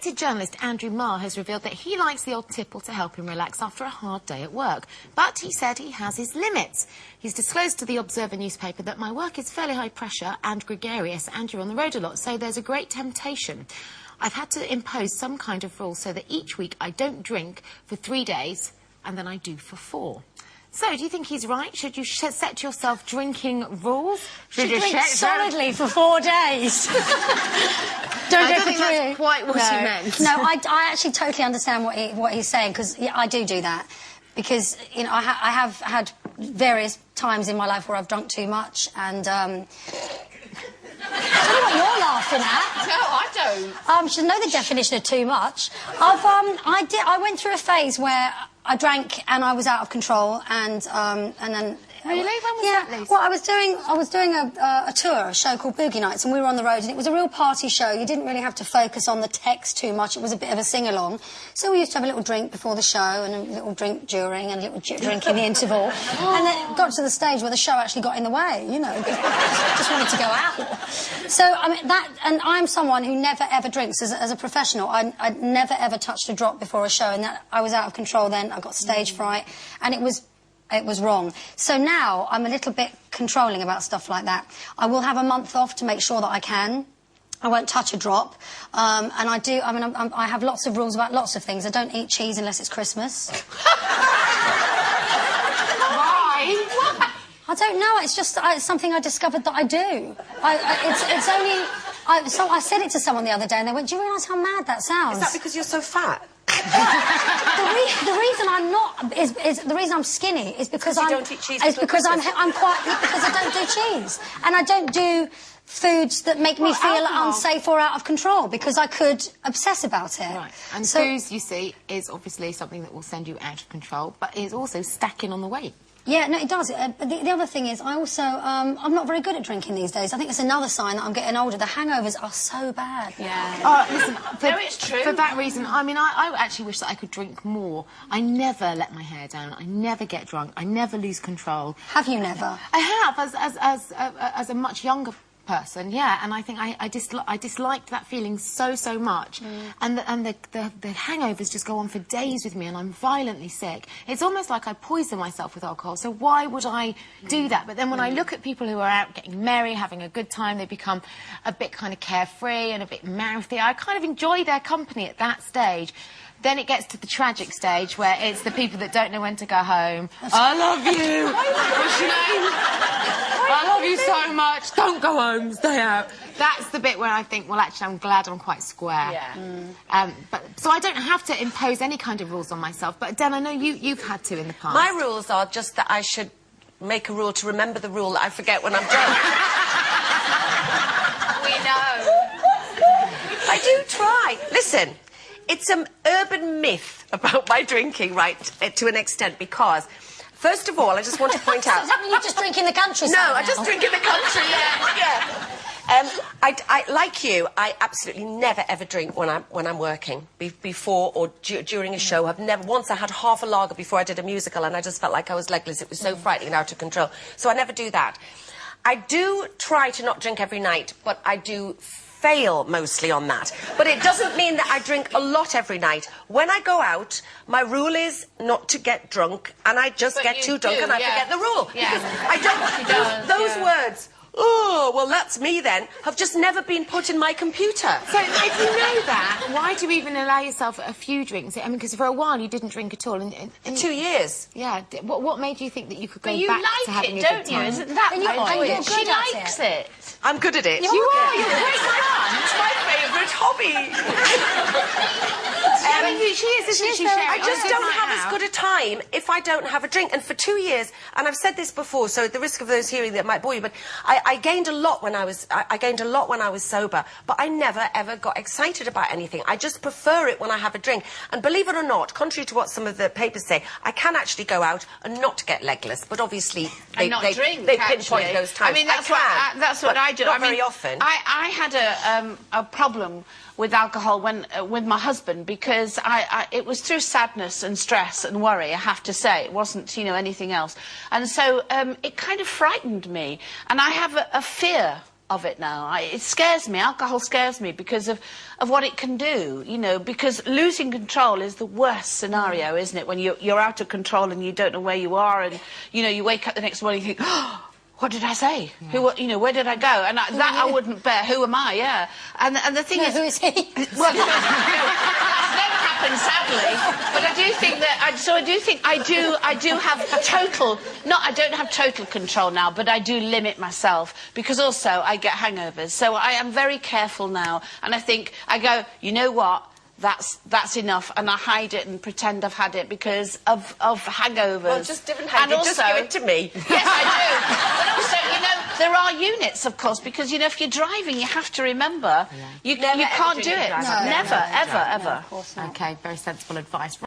Respected journalist Andrew Marr has revealed that he likes the odd tipple to help him relax after a hard day at work. But he said he has his limits. He's disclosed to the Observer newspaper that my work is fairly high pressure and gregarious, and you're on the road a lot, so there's a great temptation. I've had to impose some kind of rule so that each week I don't drink for 3 days, and then I do for 4. So, do you think he's right? Should you set yourself drinking rules? Should you drink solidly for 4 days? Don't go for 3. That's quite what he meant. No, I actually totally understand what he's saying, because I do that. Because, you know, I have had various times in my life where I've drunk too much, and... I don't know what you're laughing at. No, I don't. You should know the definition of too much. I went through a phase where I drank and I was out of control, and then... Really? When was that, Lisa? Well, I was doing a tour, a show called Boogie Nights, and we were on the road, and it was a real party show. You didn't really have to focus on the text too much. It was a bit of a sing-along. So we used to have a little drink before the show, and a little drink during, and a little drink in the interval. And then it got to the stage where the show actually got in the way, you know, because I just wanted to go out. So, I mean, and I'm someone who never, ever drinks. As a professional, I never, ever touched a drop before a show, and I was out of control then. I got stage fright, and it was wrong. So now I'm a little bit controlling about stuff like that. I will have a month off to make sure that I can. I won't touch a drop. And I do, I mean, I have lots of rules about lots of things. I don't eat cheese unless it's Christmas. Why? I don't know. It's just it's something I discovered that I do. So I said it to someone the other day, and they went, "Do you realise how mad that sounds?" Is that because you're so fat? The reason I'm not is the reason I'm skinny is because you don't eat cheese. Is because I'm quite because I don't do cheese, and I don't do foods that make me feel unsafe or out of control, because I could obsess about it. Right. And so, booze, you see, is obviously something that will send you out of control, but is also stacking on the weight. Yeah, no, it does. The other thing is, I also, I'm not very good at drinking these days. I think it's another sign that I'm getting older. The hangovers are so bad. Yeah. Listen, no, it's true. For that reason, I mean, I actually wish that I could drink more. I never let my hair down. I never get drunk. I never lose control. Have you never? I have, as a much younger person, yeah, and I think I disliked that feeling so much, and the hangovers just go on for days with me, and I'm violently sick. It's almost like I poison myself with alcohol, so why would I do that? But then when I look at people who are out getting merry, having a good time, they become a bit kind of carefree and a bit mouthy. I kind of enjoy their company at that stage. Then it gets to the tragic stage where it's the people that don't know when to go home. I love you. What's your name? I love you so much. Don't go home. Stay out. That's the bit where I think, well, actually, I'm glad I'm quite square. Yeah. So I don't have to impose any kind of rules on myself. But, Dan, I know you've had to in the past. My rules are just that I should make a rule to remember the rule that I forget when I'm drunk. We know. I do try. Listen. It's an urban myth about my drinking, right, to an extent, because, first of all, I just want to point out... Does that mean you just drink in the countryside? No, I just drink in the country, yeah. Like you, I absolutely never, ever drink when I'm working, before or during a show. I've never... Once I had half a lager before I did a musical, and I just felt like I was legless. It was so frightening and out of control. So I never do that. I do try to not drink every night, but I do... fail mostly on that. But it doesn't mean that I drink a lot every night. When I go out, my rule is not to get drunk, and I just get too drunk and I forget the rule. Yeah. I don't... Those words, oh, well, that's me then, have just never been put in my computer. So if you know that, why do you even allow yourself a few drinks? I mean, because for a while you didn't drink at all. And 2 years. Yeah. What made you think that you could go But back to having a good time? you like it, don't you? Isn't that And my point? you're good She at likes it. I'm good at it. You are. You're great fun. It's my favourite hobby. She is, isn't she, Sherrie? I just don't have as good a time if I don't have a drink. And for 2 years, and I've said this before, so at the risk of those hearing that might bore you, but I gained a lot when I was sober, but I never ever got excited about anything. I just prefer it when I have a drink. And believe it or not, contrary to what some of the papers say, I can actually go out and not get legless. But obviously they pinpoint those times. I mean, that's what I do. Not very often. I had a problem with alcohol with my husband, because it was through sadness and stress and worry, I have to say. It wasn't, anything else. And so it kind of frightened me. And I have a fear of it now. It scares me. Alcohol scares me because of what it can do, you know, because losing control is the worst scenario, isn't it? When you're out of control and you don't know where you are, and, you know, you wake up the next morning and you think, oh, what did I say? Yeah. You know, where did I go? And I wouldn't bear. Who am I? Yeah. And the thing is, who is he? Well, that's never happened, sadly. But I do think that I do have total. I don't have total control now, but I do limit myself because also I get hangovers. So I am very careful now, and I think I go. You know what? That's enough, and I hide it and pretend I've had it because of hangovers. Well, just didn't hide it, just give it to me. Yes, I do. But also, you know, there are units, of course, because, you know, if you're driving, you have to remember you can't do it. No, never, ever. Of course not. Okay, very sensible advice.